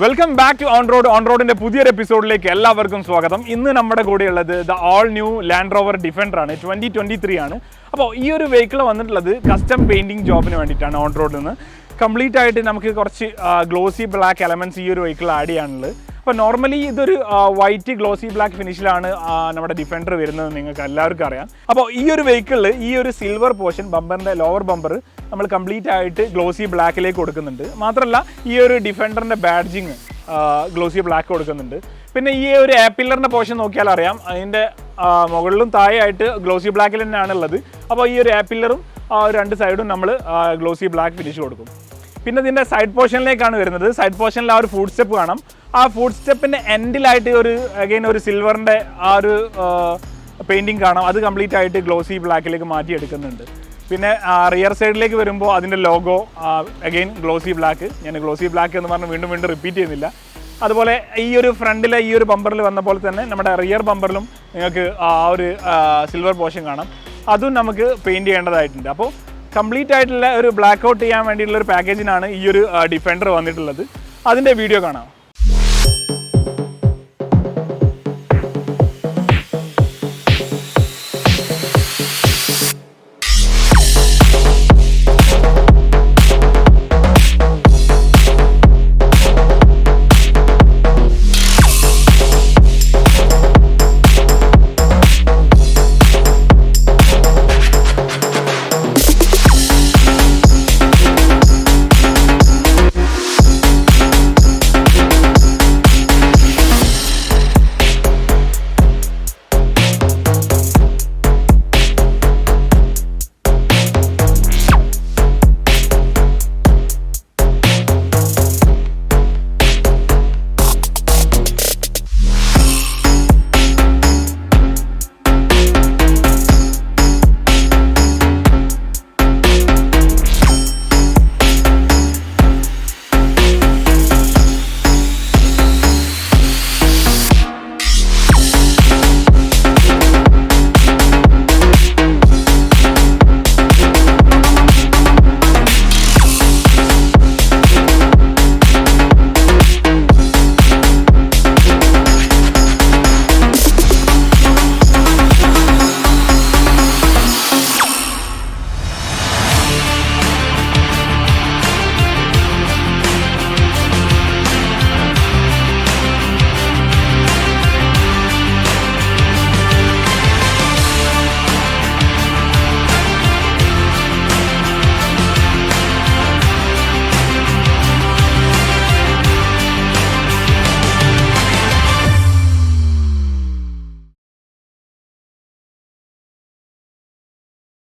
Welcome back to on റോഡിന്റെ പുതിയൊരു എപ്പിസോഡിലേക്ക് എല്ലാവർക്കും സ്വാഗതം. ഇന്ന് നമ്മുടെ കൂടെയുള്ളത് the all new land rover defender ആണ്. 2023 ആണ്. അപ്പോൾ ഈ ഒരു വെഹിക്കിൾ വന്നിട്ടുള്ളത് കസ്റ്റം പെയിന്റിംഗ് ജോബിന് വേണ്ടിയിട്ടാണ്. ഓൺ റോഡിൽ നിന്ന് കംപ്ലീറ്റ് ആയിട്ട് നമുക്ക് കുറച്ച് ഗ്ലോസി ബ്ലാക്ക് എലമെന്റ്സ് ഈ ഒരു വെഹിക്കിൾ ആഡ് ചെയ്യാനുള്ളത്. അപ്പോൾ നോർമലി ഇതൊരു വൈറ്റ് ഗ്ലോസി ബ്ലാക്ക് ഫിനിഷിലാണ് നമ്മുടെ ഡിഫൻഡർ വരുന്നത്, നിങ്ങൾക്ക് എല്ലാവർക്കും അറിയാം. അപ്പോൾ ഈ ഒരു വെഹിക്കിളിൽ ഈ ഒരു സിൽവർ പോർഷൻ ബമ്പറിൻ്റെ ലോവർ ബമ്പർ നമ്മൾ കംപ്ലീറ്റ് ആയിട്ട് ഗ്ലോസി ബ്ലാക്കിലേക്ക് കൊടുക്കുന്നുണ്ട്. മാത്രമല്ല ഈ ഒരു ഡിഫൻഡറിൻ്റെ ബാഡ്ജിങ് ഗ്ലോസി ബ്ലാക്ക് കൊടുക്കുന്നുണ്ട്. പിന്നെ ഈ ഒരു ആപ്പില്ലറിൻ്റെ പോർഷൻ നോക്കിയാൽ അറിയാം, അതിൻ്റെ മുകളിലും താഴെയായിട്ട് ഗ്ലോസി ബ്ലാക്കിൽ തന്നെയാണ് ഉള്ളത്. അപ്പോൾ ഈ ഒരു ആപ്പില്ലറും രണ്ട് സൈഡും നമ്മൾ ഗ്ലോസി ബ്ലാക്ക് ഫിനിഷ് കൊടുക്കും. പിന്നെ ഇതിൻ്റെ സൈഡ് പോർഷനിലേക്കാണ് വരുന്നത്. സൈഡ് പോർഷനിൽ ആ ഒരു ഫുഡ് സ്റ്റെപ്പ് കാണാം. ആ ഫുഡ് സ്റ്റെപ്പിൻ്റെ എൻഡിലായിട്ട് ഒരു സിൽവറിൻ്റെ ആ ഒരു പെയിൻറ്റിങ് കാണാം. അത് കംപ്ലീറ്റ് ആയിട്ട് ഗ്ലോസി ബ്ലാക്കിലേക്ക് മാറ്റിയെടുക്കുന്നുണ്ട്. പിന്നെ റിയർ സൈഡിലേക്ക് വരുമ്പോൾ അതിൻ്റെ ലോഗോ അഗെയിൻ ഗ്ലോസി ബ്ലാക്ക്. ഞാൻ ഗ്ലോസി ബ്ലാക്ക് എന്ന് പറഞ്ഞ് വീണ്ടും റിപ്പീറ്റ് ചെയ്യുന്നില്ല. അതുപോലെ ഈ ഒരു ഫ്രണ്ടിലെ ഈ ഒരു ബമ്പറിൽ വന്ന പോലെ തന്നെ നമ്മുടെ റിയർ ബമ്പറിലും നിങ്ങൾക്ക് ആ ഒരു സിൽവർ പോർഷൻ കാണാം. അതും നമുക്ക് പെയിൻറ്റ് ചെയ്യേണ്ടതായിട്ടുണ്ട്. അപ്പോൾ കംപ്ലീറ്റ് ആയിട്ടുള്ള ഒരു ബ്ലാക്ക് ഔട്ട് ചെയ്യാൻ വേണ്ടിയിട്ടുള്ള ഒരു പാക്കേജിനാണ് ഈ ഒരു ഡിഫൻഡർ വന്നിട്ടുള്ളത്. അതിൻ്റെ വീഡിയോ കാണാം.